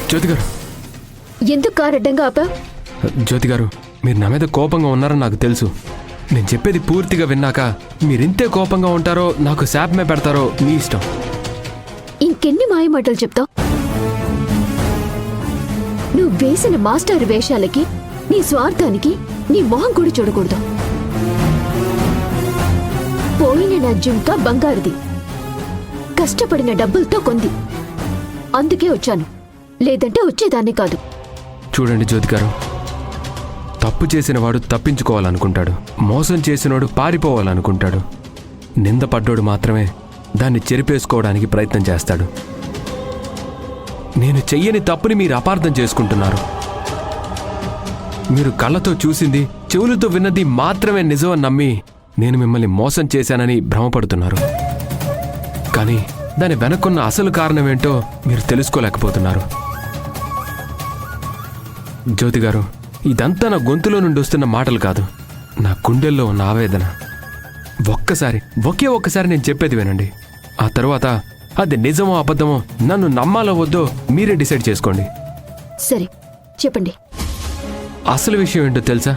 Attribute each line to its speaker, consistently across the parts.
Speaker 1: జ్యోతి గారు,
Speaker 2: ఎందుకు కారు అడ్డంగా ఆపా?
Speaker 1: జ్యోతి గారు, మీరు నా మీద కోపంగా ఉన్నారని నాకు తెలుసు. నేను చెప్పేది పూర్తిగా విన్నాక మీరింతే కోపంగా ఉంటారో నాకు శాపమే పెడతారో మీ ఇష్టం.
Speaker 2: ఇంకెన్ని మాయమాటలు చెప్తావు? నువ్వు వేసిన మాస్టర్ వేషాలకి, నీ స్వార్థానికి నీ మొహం కూడా చూడకూడదు. పోయిన నా జుంక బంగారుది, కష్టపడిన డబ్బులతో కొంది. అందుకే వచ్చాను, లేదంటే వచ్చేదాన్ని కాదు.
Speaker 1: చూడండి జ్యోతి గారు, తప్పు చేసిన వాడు తప్పించుకోవాలనుకుంటాడు, మోసం చేసినోడు పారిపోవాలనుకుంటాడు, నిందపడ్డోడు మాత్రమే దాన్ని చెరిపేసుకోవడానికి ప్రయత్నం చేస్తాడు. నేను చెయ్యని తప్పుని మీరు అపార్థం చేసుకుంటున్నారు. మీరు కళ్ళతో చూసింది, చెవులతో విన్నది మాత్రమే నిజమని నమ్మి నేను మిమ్మల్ని మోసం చేశానని భ్రమపడుతున్నారు. కానీ దాని వెనక్కున్న అసలు కారణమేంటో మీరు తెలుసుకోలేకపోతున్నారు. జ్యోతి గారు, ఇదంతా నా గొంతులో నుండి వస్తున్న మాటలు కాదు, నా గుండెల్లో ఉన్న ఆవేదన. ఒకే ఒక్కసారి నేను చెప్పేది వినండి. ఆ తర్వాత అది నిజమో అబద్ధమో నన్ను నమ్మాలో వద్దో మీరే డిసైడ్ చేసుకోండి.
Speaker 2: సరే చెప్పండి.
Speaker 1: అసలు విషయం ఏంటో తెలుసా?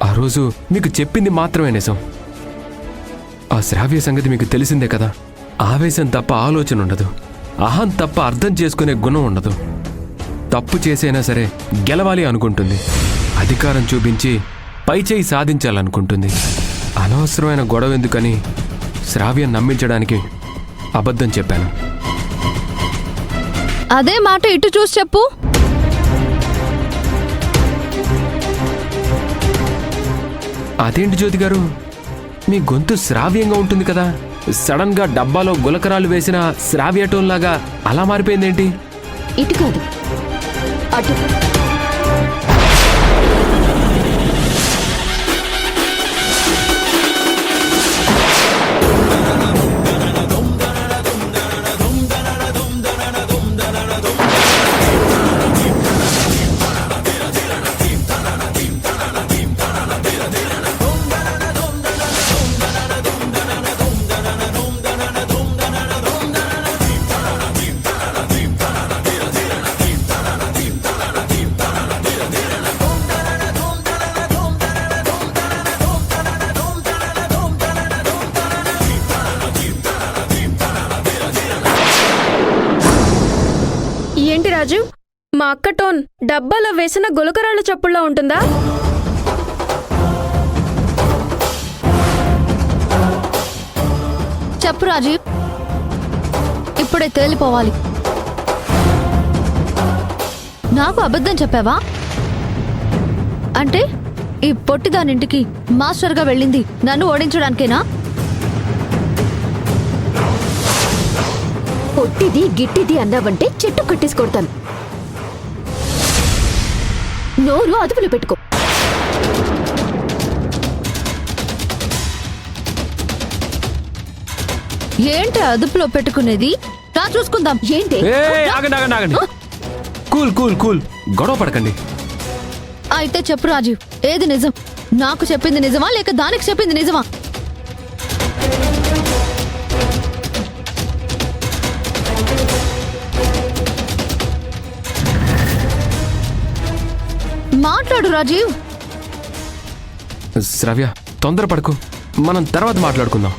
Speaker 1: ఆ రోజు మీకు చెప్పింది మాత్రమే నిజం. ఆ శ్రావ్య సంగతి మీకు తెలిసిందే కదా. ఆవేశం తప్ప ఆలోచన ఉండదు, అహం తప్ప అర్థం చేసుకునే గుణం ఉండదు. తప్పు చేసైనా సరే గెలవాలి అనుకుంటుంది, అధికారం చూపించి పైచేయి సాధించాలనుకుంటుంది. అనవసరమైన గొడవ ఎందుకని శ్రావ్యం నమ్మించడానికి అబద్ధం చెప్పాను.
Speaker 3: అదే మాట ఇటు చూసి చెప్పు.
Speaker 1: అదేంటి జ్యోతి గారు, మీ గొంతు శ్రావ్యంగా ఉంటుంది కదా, సడన్ గా డబ్బాలో గులకరాలు వేసిన శ్రావ్యటంలాగా అలా మారిపోయిందేంటి?
Speaker 2: ఇటు కాదు, అటు.
Speaker 3: ఏంటి రాజు, మా అక్క టోన్ డబ్బాలో వేసిన గులకరాళ్ళ చప్పుడులా ఉంటుందా?
Speaker 4: చెప్పు రాజీవ్, ఇప్పుడే తేలిపోవాలి. నాకు అబద్ధం చెప్పావా? అంటే ఈ పొట్టిదానింటికి మాస్టర్గా వెళ్ళింది నన్ను ఓడించడానికేనా?
Speaker 2: పొట్టిది గిట్టిది అన్నావంటే చెట్టు కట్టేసి కొడతాను. నోరు అదుపులో పెట్టుకో.
Speaker 4: ఏంటి అదుపులో పెట్టుకునేది? రా చూసుకుందాం.
Speaker 2: ఏంటి?
Speaker 1: ఆగండి. కూల్ కూల్ కూల్, గొడవ పడకండి.
Speaker 4: అయితే చెప్పు రాజీవ్, ఏది నిజం? నాకు చెప్పింది నిజమా లేక దానికి చెప్పింది నిజమా? మాట్లాడు రాజీవ్.
Speaker 1: శ్రావ్య, తొందరపడకు, మనం తర్వాత మాట్లాడుకుందాం.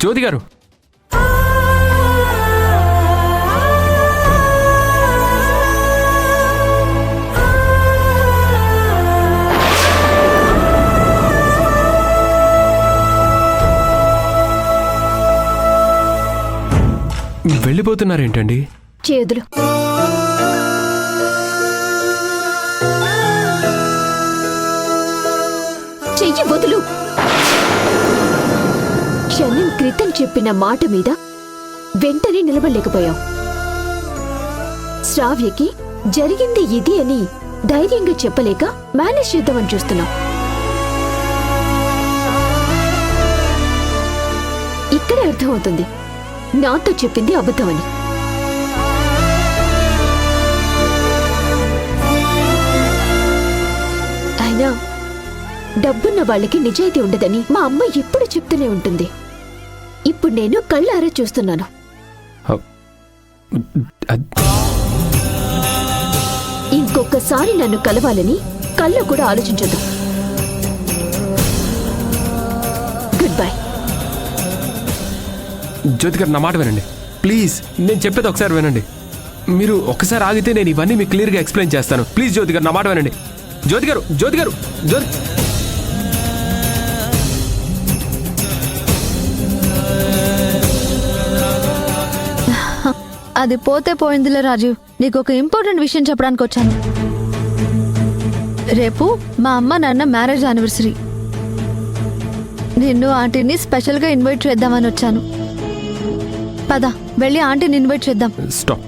Speaker 1: జ్యోతి గారు, వెళ్ళిపోతున్నారేంటండి?
Speaker 2: చేదులు. చెయ్యి వదులు. క్షణం క్రితం చెప్పిన మాట మీద వెంటనే నిలబడలేకపోయావు. శ్రావ్యకి జరిగింది ఇది అని ధైర్యంగా చెప్పలేక మేనేజ్ చేద్దామని చూస్తున్నావు. ఇక్కడే అర్థమవుతుంది నాతో చెప్పింది అబద్ధమని. అయినా డబ్బున్న వాళ్ళకి నిజాయితీ ఉండదని మా అమ్మ ఎప్పుడు చెప్తూనే ఉంటుంది. ఇప్పుడు నేను కళ్ళారా చూస్తున్నాను. ఇంకొకసారి నన్ను కలవాలని కళ్ళు కూడా ఆలోచించదు. Good bye.
Speaker 1: జ్యోతి గారు, నా మాట వినండి ప్లీజ్. నేను చెప్పేది ఒకసారి వినండి. మీరు ఒకసారి ఆగితే నేను ఇవన్నీ మీకు క్లియర్గా ఎక్స్ప్లెయిన్ చేస్తాను. ప్లీజ్ జ్యోతి గారు, నా మాట వినండి. జ్యోతి గారు, జ్యోతి గారు, జ్యోతి.
Speaker 4: అది పోతే పోయిందిలే రాజీవ్. నీకు ఒక ఇంపార్టెంట్ విషయం చెప్పడానికి వచ్చాను. రేపు మా అమ్మ నాన్న మ్యారేజ్ యానివర్సరీ. నిన్ను ఆంటీని స్పెషల్గా ఇన్వైట్ చేద్దామని వచ్చాను. పద వెళ్ళి ఆంటీని ఇన్వైట్ చేద్దాం.
Speaker 1: స్టాప్.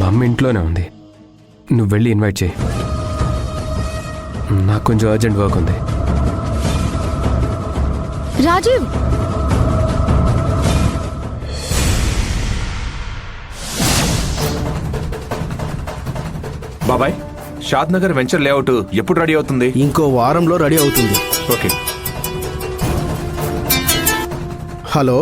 Speaker 1: మా అమ్మ ఇంట్లోనే ఉంది. నువ్వు వెళ్ళి ఇన్వైట్ చేయి. నాకు కొంచెం అర్జెంట్ వర్క్ ఉంది.
Speaker 4: రాజీవ్,
Speaker 5: బాబాయ్, షాద్ నగర్ వెంచర్ లేఅవుట్ ఎప్పుడు రెడీ అవుతుంది?
Speaker 6: ఇంకో వారంలో రెడీ అవుతుంది.
Speaker 5: ఓకే.
Speaker 6: Hello,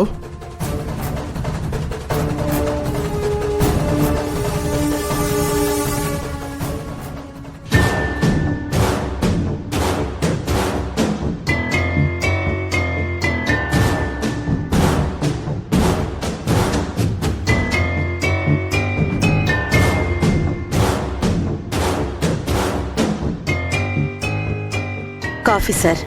Speaker 7: coffee sir.